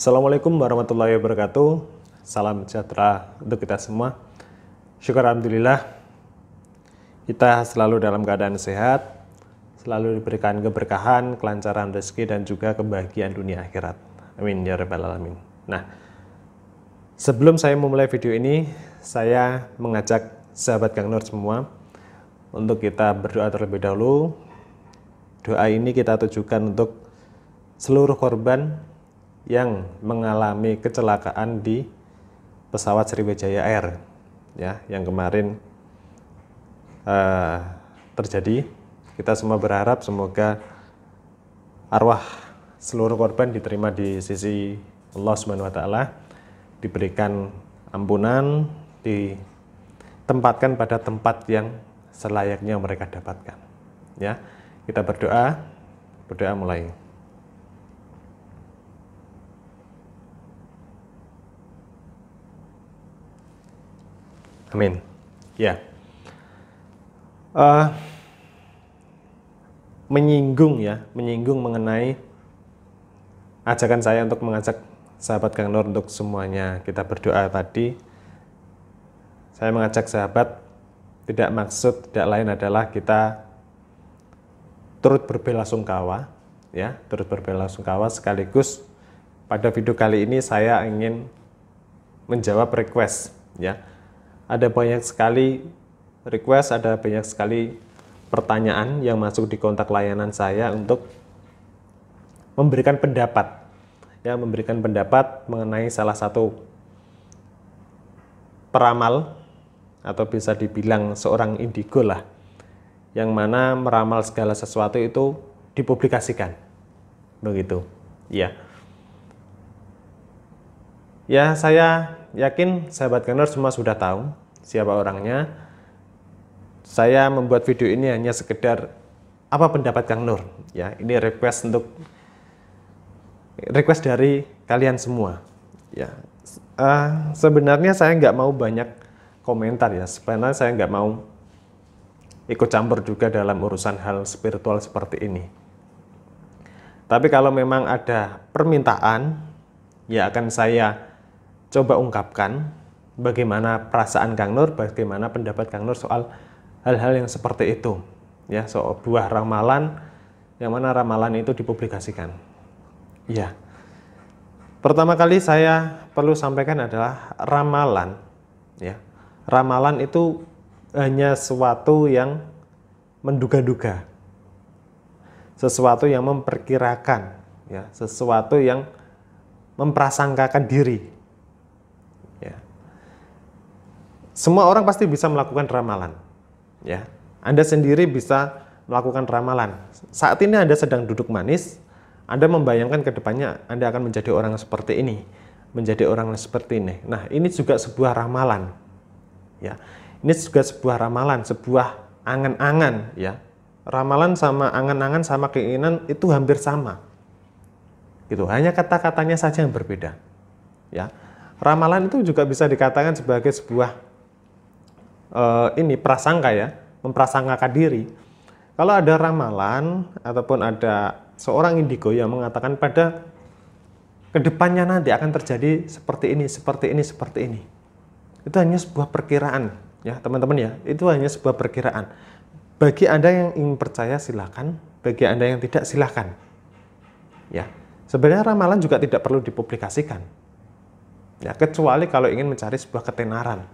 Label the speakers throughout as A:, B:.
A: Assalamualaikum warahmatullahi wabarakatuh. Salam sejahtera untuk kita semua. Syukur alhamdulillah kita selalu dalam keadaan sehat, selalu diberikan keberkahan, kelancaran rezeki dan juga kebahagiaan dunia akhirat. Amin ya rabbal alamin. Nah, sebelum saya memulai video ini, saya mengajak sahabat Kang Nur semua untuk kita berdoa terlebih dahulu. Doa ini kita tujukan untuk seluruh korban yang mengalami kecelakaan di pesawat Sriwijaya Air, ya, yang kemarin terjadi. Kita semua berharap semoga arwah seluruh korban diterima di sisi Allah Subhanahu wa Ta'ala, diberikan ampunan, ditempatkan pada tempat yang selayaknya mereka dapatkan. Ya, kita berdoa mulai. Amin. Ya, menyinggung mengenai ajakan saya untuk mengajak sahabat Kang Nur untuk semuanya kita berdoa tadi. Saya mengajak sahabat tidak maksud tidak lain adalah kita turut berbelasungkawa, ya, turut berbelasungkawa sekaligus pada video kali ini saya ingin menjawab request, ya. Ada banyak sekali request, ada banyak sekali pertanyaan yang masuk di kontak layanan saya untuk memberikan pendapat, ya, memberikan pendapat mengenai salah satu peramal atau bisa dibilang seorang indigo lah, yang mana meramal segala sesuatu itu dipublikasikan, begitu, ya. Ya, saya yakin sahabat Kang Nur semua sudah tahu siapa orangnya. Saya membuat video ini hanya sekedar apa pendapat Kang Nur, ya. Ini request dari kalian semua, ya. Sebenarnya saya nggak mau banyak komentar, ya. Sebenarnya saya nggak mau ikut campur juga dalam urusan hal spiritual seperti ini. Tapi kalau memang ada permintaan, ya akan saya coba ungkapkan bagaimana perasaan Kang Nur, bagaimana pendapat Kang Nur soal hal-hal yang seperti itu, ya, soal buah ramalan yang mana ramalan itu dipublikasikan. Ya, pertama kali saya perlu sampaikan adalah ramalan, ya, ramalan itu hanya sesuatu yang menduga-duga, sesuatu yang memperkirakan, ya, sesuatu yang memprasangkakan diri. Semua orang pasti bisa melakukan ramalan, ya. Anda sendiri bisa melakukan ramalan. Saat ini Anda sedang duduk manis, Anda membayangkan ke depannya Anda akan menjadi orang seperti ini, menjadi orang seperti ini. Nah, ini juga sebuah ramalan, ya. Ini juga sebuah ramalan, sebuah angan-angan, ya. Ramalan sama angan-angan sama keinginan itu hampir sama, gitu. Hanya kata-katanya saja yang berbeda, ya. Ramalan itu juga bisa dikatakan sebagai sebuah prasangka, ya, memprasangkakan diri. Kalau ada ramalan ataupun ada seorang indigo yang mengatakan pada kedepannya nanti akan terjadi seperti ini, seperti ini, seperti ini, itu hanya sebuah perkiraan, ya teman-teman, ya. Itu hanya sebuah perkiraan. Bagi Anda yang ingin percaya silakan, bagi Anda yang tidak silakan, ya. Sebenarnya ramalan juga tidak perlu dipublikasikan, ya, kecuali kalau ingin mencari sebuah ketenaran,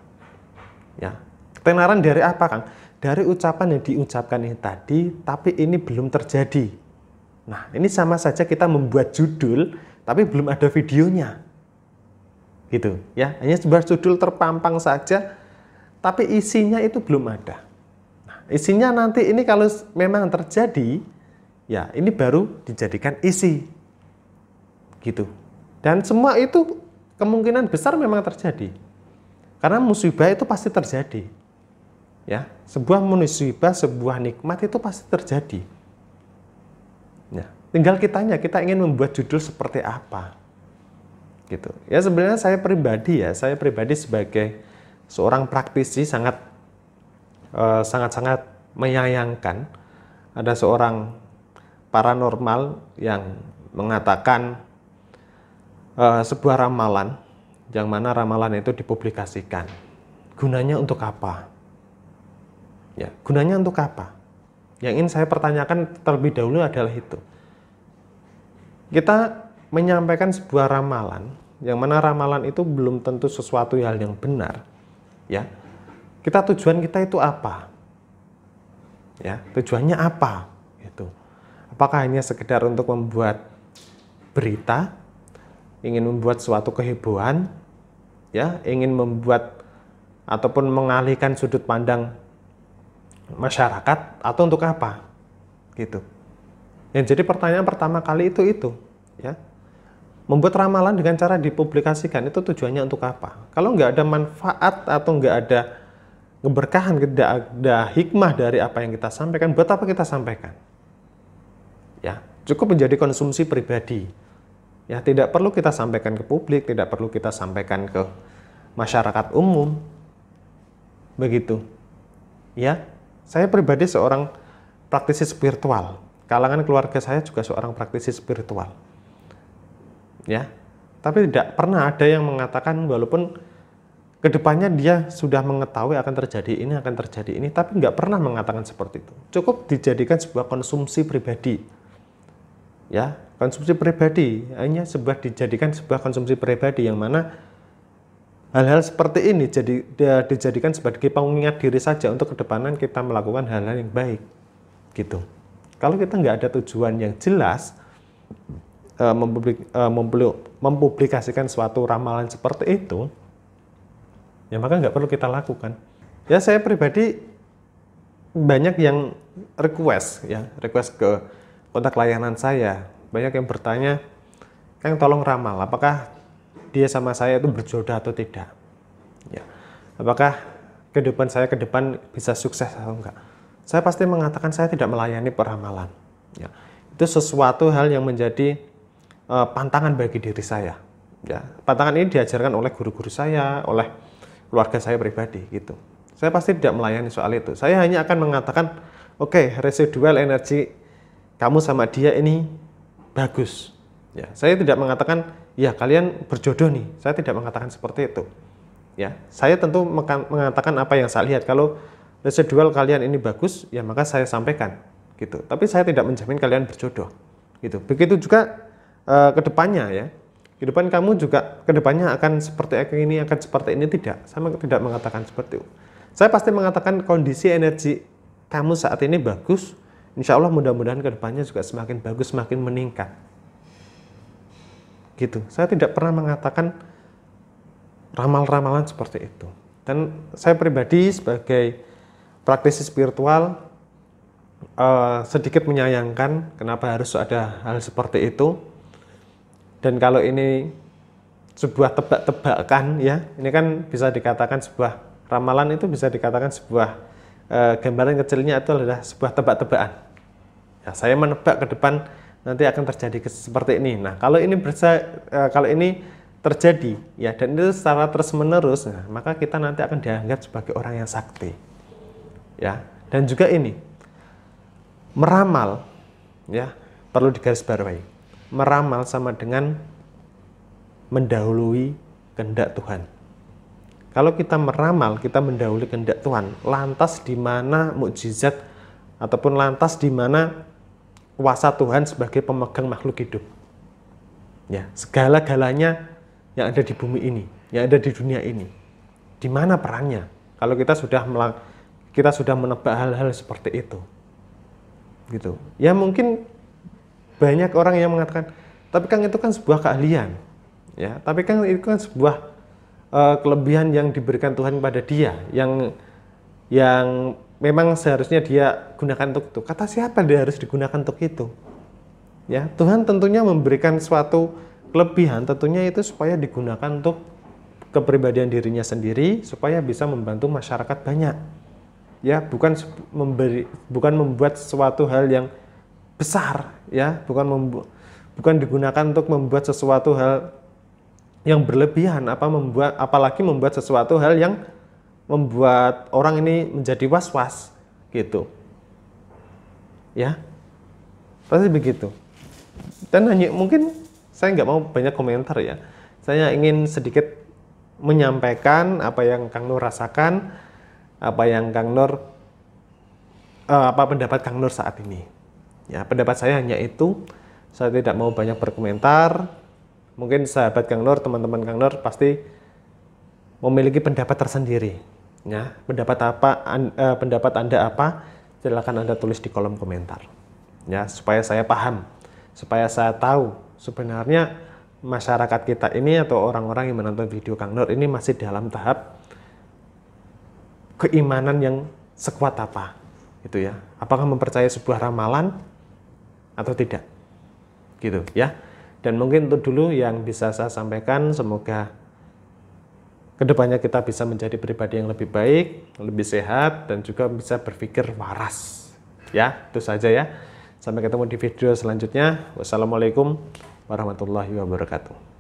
A: ya. Ketenaran dari apa, Kang? Dari ucapan yang diucapkan ini tadi, tapi ini belum terjadi. Nah, ini sama saja kita membuat judul, tapi belum ada videonya, gitu, ya. Hanya sebuah judul terpampang saja, tapi isinya itu belum ada. Nah, isinya nanti ini kalau memang terjadi, ya, ini baru dijadikan isi, gitu. Dan semua itu kemungkinan besar memang terjadi, karena musibah itu pasti terjadi. Ya, sebuah musibah, sebuah nikmat itu pasti terjadi. Ya, tinggal kita ingin membuat judul seperti apa, gitu. Ya, sebenarnya saya pribadi sebagai seorang praktisi sangat menyayangkan ada seorang paranormal yang mengatakan sebuah ramalan, yang mana ramalan itu dipublikasikan. Gunanya untuk apa? Ya, gunanya untuk apa? Yang ingin saya pertanyakan terlebih dahulu adalah itu. Kita menyampaikan sebuah ramalan, yang mana ramalan itu belum tentu sesuatu hal yang benar. Ya, tujuan kita itu apa? Ya, tujuannya apa? Itu. Apakah hanya sekedar untuk membuat berita, ingin membuat suatu kehebohan, ya, ingin membuat ataupun mengalihkan sudut pandang masyarakat, atau untuk apa? Gitu. Yang jadi pertanyaan pertama kali itu, ya. Membuat ramalan dengan cara dipublikasikan itu tujuannya untuk apa? Kalau nggak ada manfaat atau nggak ada keberkahan, tidak ada hikmah dari apa yang kita sampaikan, buat apa kita sampaikan? Ya, cukup menjadi konsumsi pribadi. Ya, tidak perlu kita sampaikan ke publik, tidak perlu kita sampaikan ke masyarakat umum. Begitu. Ya, saya pribadi seorang praktisi spiritual. Kalangan keluarga saya juga seorang praktisi spiritual. Ya, tapi tidak pernah ada yang mengatakan walaupun kedepannya dia sudah mengetahui akan terjadi ini, tapi nggak pernah mengatakan seperti itu. Cukup dijadikan sebuah konsumsi pribadi. Ya, konsumsi pribadi, hanya dijadikan sebuah konsumsi pribadi yang mana hal-hal seperti ini dijadikan sebagai pengingat diri saja untuk kedepanan kita melakukan hal-hal yang baik. Gitu. Kalau kita nggak ada tujuan yang jelas, mempublikasikan suatu ramalan seperti itu, ya maka nggak perlu kita lakukan. Ya, saya pribadi banyak yang request ke kontak layanan saya, banyak yang bertanya, Kang tolong ramal, apakah dia sama saya itu berjodoh atau tidak? Ya, apakah kehidupan saya ke depan bisa sukses atau enggak? Saya pasti mengatakan saya tidak melayani peramalan. Ya, itu sesuatu hal yang menjadi pantangan bagi diri saya. Ya, pantangan ini diajarkan oleh guru-guru saya, oleh keluarga saya pribadi gitu. Saya pasti tidak melayani soal itu. Saya hanya akan mengatakan, oke, residual energi kamu sama dia ini bagus. Ya, saya tidak mengatakan, ya kalian berjodoh nih. Saya tidak mengatakan seperti itu. Ya, saya tentu mengatakan apa yang saya lihat. Kalau residual kalian ini bagus, ya maka saya sampaikan gitu. Tapi saya tidak menjamin kalian berjodoh. Gitu. Begitu juga kedepannya ya. Kehidupan kamu juga kedepannya akan seperti ini, tidak. Saya tidak mengatakan seperti itu. Saya pasti mengatakan kondisi energi kamu saat ini bagus. Insya Allah mudah-mudahan kedepannya juga semakin bagus, semakin meningkat. Gitu. Saya tidak pernah mengatakan ramal-ramalan seperti itu. Dan saya pribadi sebagai praktisi spiritual sedikit menyayangkan kenapa harus ada hal seperti itu. Dan kalau ini sebuah tebak-tebakan, ya, ini kan bisa dikatakan sebuah ramalan, itu bisa dikatakan sebuah gambaran kecilnya itu adalah sebuah tebak-tebakan. Ya, saya menebak ke depan nanti akan terjadi seperti ini. Nah, kalau ini terjadi, ya, dan itu secara terus-menerus, nah, maka kita nanti akan dianggap sebagai orang yang sakti. Ya, dan juga ini meramal, ya, perlu digarisbawahi. Meramal sama dengan mendahului kehendak Tuhan. Kalau kita meramal, kita mendahului kehendak Tuhan. Lantas di mana mukjizat ataupun lantas di mana kuasa Tuhan sebagai pemegang makhluk hidup? Ya, segala-galanya yang ada di bumi ini, yang ada di dunia ini. Di mana perannya? Kalau kita sudah menebak hal-hal seperti itu. Gitu. Ya mungkin banyak orang yang mengatakan, tapi kan itu kan sebuah keahlian, ya. Tapi kan itu kan sebuah kelebihan yang diberikan Tuhan kepada dia, yang memang seharusnya dia gunakan untuk itu. Kata siapa dia harus digunakan untuk itu? Ya, Tuhan tentunya memberikan suatu kelebihan, tentunya itu supaya digunakan untuk kepribadian dirinya sendiri, supaya bisa membantu masyarakat banyak. Ya, bukan membuat suatu hal yang besar, ya, bukan digunakan untuk membuat sesuatu hal yang berlebihan, apalagi membuat sesuatu hal yang membuat orang ini menjadi was-was, gitu. Ya, pasti begitu. Dan hanya mungkin saya nggak mau banyak komentar ya. Saya ingin sedikit menyampaikan apa yang Kang Nur rasakan, apa yang Kang Nur, apa pendapat Kang Nur saat ini. Ya, pendapat saya hanya itu. Saya tidak mau banyak berkomentar. Mungkin sahabat Kang Nur, teman-teman Kang Nur pasti memiliki pendapat tersendiri. Ya, pendapat Anda apa? Silakan Anda tulis di kolom komentar. Ya, supaya saya paham, supaya saya tahu sebenarnya masyarakat kita ini atau orang-orang yang menonton video Kang Nur ini masih dalam tahap keimanan yang sekuat apa, gitu ya. Apakah mempercayai sebuah ramalan atau tidak, gitu ya. Dan mungkin itu dulu yang bisa saya sampaikan. Semoga kedepannya kita bisa menjadi pribadi yang lebih baik, lebih sehat, dan juga bisa berpikir waras. Ya, itu saja ya. Sampai ketemu di video selanjutnya. Wassalamualaikum warahmatullahi wabarakatuh.